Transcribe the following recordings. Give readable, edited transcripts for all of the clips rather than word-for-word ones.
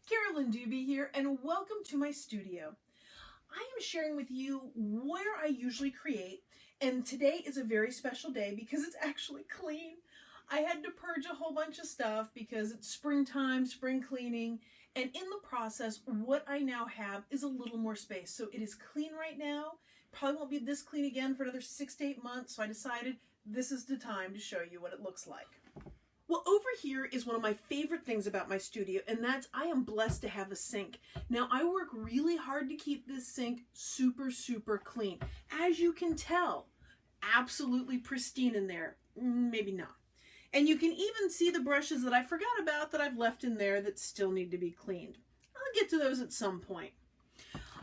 Carolyn Dube here, and welcome to my studio. I am sharing with you where I usually create, and today is a very special day because it's actually clean. I had to purge a whole bunch of stuff because it's springtime, spring cleaning, and in the process, what I now have is a little more space. So it is clean right now. Probably won't be this clean again for another 6 to 8 months, so I decided this is the time to show you what it looks like. Well, over here is one of my favorite things about my studio, and that's I am blessed to have a sink. Now, I work really hard to keep this sink super clean. As you can tell, absolutely pristine in there. Maybe not. And you can even see the brushes that I forgot about that I've left in there that still need to be cleaned. I'll get to those at some point.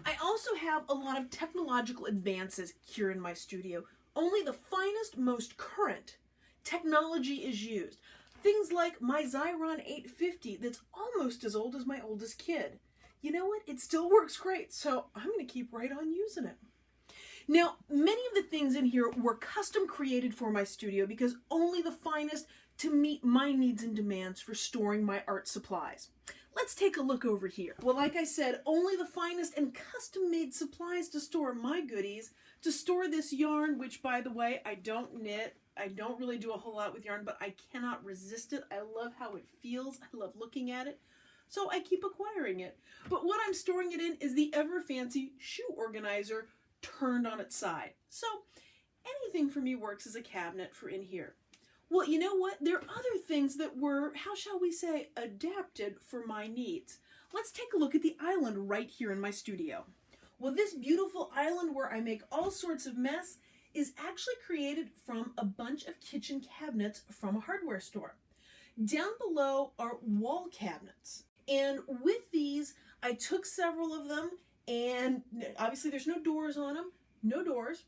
I also have a lot of technological advances here in my studio. Only the finest, most current technology is used. Things like my Xyron 850 that's almost as old as my oldest kid. You know what? It still works great, so I'm going to keep right on using it. Now, many of the things in here were custom created for my studio because only the finest to meet my needs and demands for storing my art supplies. Let's take a look over here. Well, like I said, only the finest and custom-made supplies to store my goodies, to store this yarn, which, by the way, I don't knit. I don't really do a whole lot with yarn, but I cannot resist it. I love how it feels. I love looking at it. So I keep acquiring it. But what I'm storing it in is the ever fancy shoe organizer turned on its side. So anything for me works as a cabinet for in here. Well, you know what? There are other things that were, how shall we say, adapted for my needs. Let's take a look at the island right here in my studio. Well, this beautiful island where I make all sorts of mess is actually created from a bunch of kitchen cabinets from a hardware store. Down below are wall cabinets. And with these, I took several of them, and obviously there's no doors on them, no doors,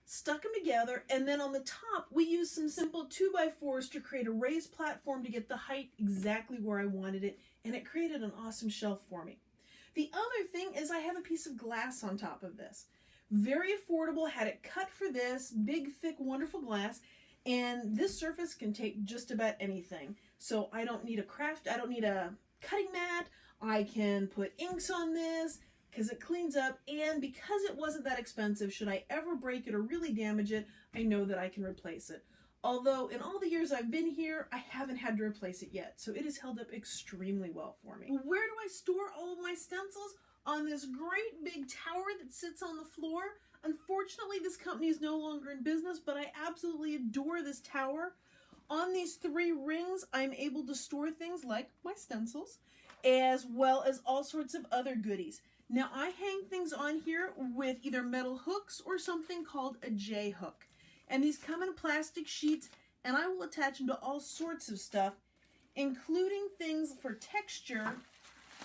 stuck them together, and then on the top, we used some simple 2x4s to create a raised platform to get the height exactly where I wanted it, and it created an awesome shelf for me. The other thing is I have a piece of glass on top of this. Very affordable, had it cut for this, big, thick, wonderful glass, and this surface can take just about anything. So I don't need I don't need a cutting mat, I can put inks on this, because it cleans up, and because it wasn't that expensive, should I ever break it or really damage it, I know that I can replace it. Although, in all the years I've been here, I haven't had to replace it yet, so it has held up extremely well for me. Where do I store all of my stencils? On this great big tower that sits on the floor. Unfortunately, this company is no longer in business, but I absolutely adore this tower. On these 3 rings, I'm able to store things like my stencils, as well as all sorts of other goodies. Now, I hang things on here with either metal hooks or something called a J-hook. And these come in plastic sheets, and I will attach them to all sorts of stuff, including things for texture.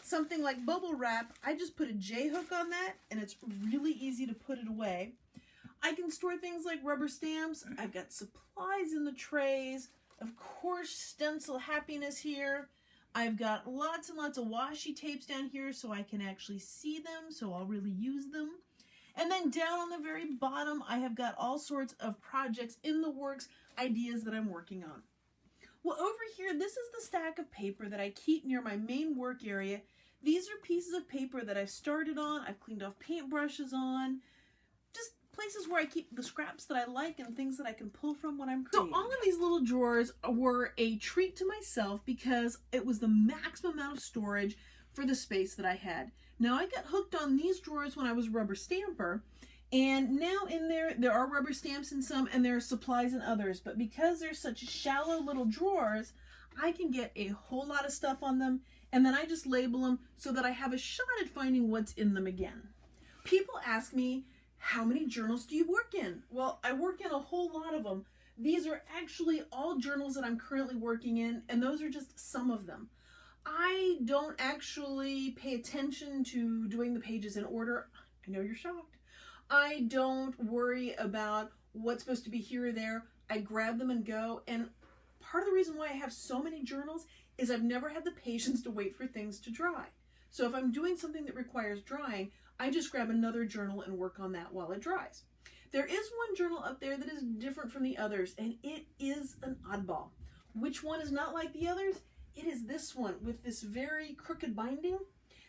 Something like bubble wrap, I just put a J-hook on that, and it's really easy to put it away. I can store things like rubber stamps. I've got supplies in the trays. Of course, stencil happiness here. I've got lots and lots of washi tapes down here so I can actually see them, so I'll really use them. And then down on the very bottom, I have got all sorts of projects in the works, ideas that I'm working on. Well, over here, this is the stack of paper that I keep near my main work area. These are pieces of paper that I've started on, I've cleaned off paintbrushes on, just places where I keep the scraps that I like and things that I can pull from when I'm creating. So all of these little drawers were a treat to myself because it was the maximum amount of storage for the space that I had. Now, I got hooked on these drawers when I was rubber stamper, and now in there are rubber stamps in some, and there are supplies in others. But because they're such shallow little drawers, I can get a whole lot of stuff on them, and then I just label them so that I have a shot at finding what's in them again. People ask me, how many journals do you work in? Well, I work in a whole lot of them. These are actually all journals that I'm currently working in, and those are just some of them. I don't actually pay attention to doing the pages in order. I know you're shocked. I don't worry about what's supposed to be here or there. I grab them and go. And part of the reason why I have so many journals is I've never had the patience to wait for things to dry. So if I'm doing something that requires drying, I just grab another journal and work on that while it dries. There is one journal up there that is different from the others, and it is an oddball. Which one is not like the others? it is this one with this very crooked binding.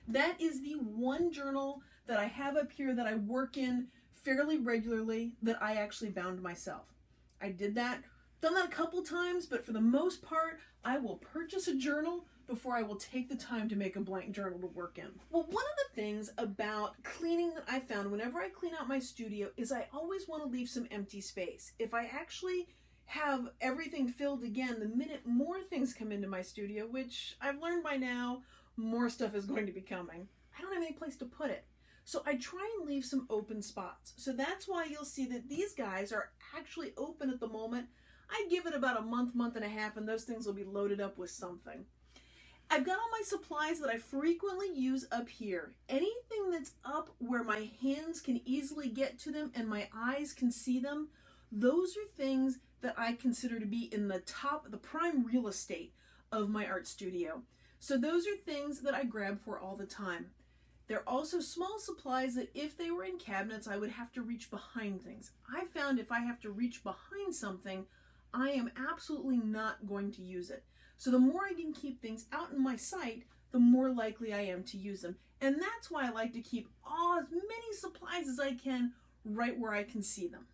That is the one journal that I have up here that I work in fairly regularly that I actually bound myself. I done that a couple times, but for the most part, I will purchase a journal before I will take the time to make a blank journal to work in. Well, one of the things about cleaning that I found whenever I clean out my studio is I always want to leave some empty space. If I actually have everything filled again, the minute more things come into my studio, which I've learned by now, more stuff is going to be coming, I don't have any place to put it. So I try and leave some open spots. So that's why you'll see that these guys are actually open at the moment. I give it about a month, month and a half, and those things will be loaded up with something. I've got all my supplies that I frequently use up here. Anything that's up where my hands can easily get to them and my eyes can see them, those are things that I consider to be in the top, the prime real estate of my art studio. So those are things that I grab for all the time. There are also small supplies that if they were in cabinets, I would have to reach behind things. I found if I have to reach behind something, I am absolutely not going to use it. So the more I can keep things out in my sight, the more likely I am to use them. And that's why I like to keep as many supplies as I can right where I can see them.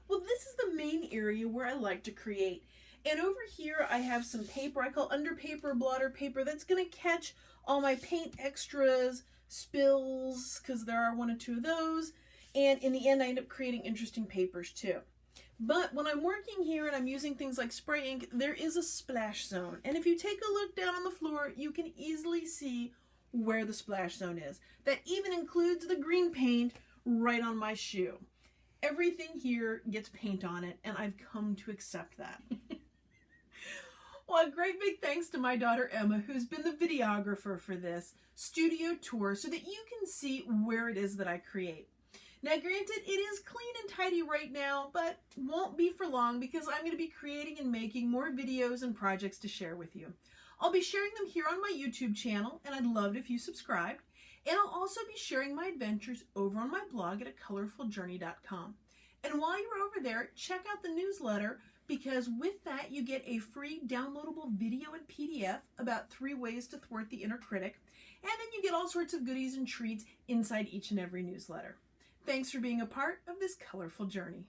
Well, this is the main area where I like to create. And over here I have some paper I call under paper, blotter paper, that's going to catch all my paint extras, spills, because there are one or two of those. And in the end I end up creating interesting papers too. But when I'm working here and I'm using things like spray ink, there is a splash zone. And if you take a look down on the floor, you can easily see where the splash zone is. That even includes the green paint right on my shoe. Everything here gets paint on it, and I've come to accept that. Well, a great big thanks to my daughter Emma, who's been the videographer for this studio tour so that you can see where it is that I create. Now, granted, it is clean and tidy right now, but won't be for long because I'm going to be creating and making more videos and projects to share with you. I'll be sharing them here on my YouTube channel, and I'd love it if you subscribed. And I'll also be sharing my adventures over on my blog at acolorfuljourney.com. And while you're over there, check out the newsletter, because with that you get a free downloadable video and PDF about 3 ways to thwart the inner critic. And then you get all sorts of goodies and treats inside each and every newsletter. Thanks for being a part of this colorful journey.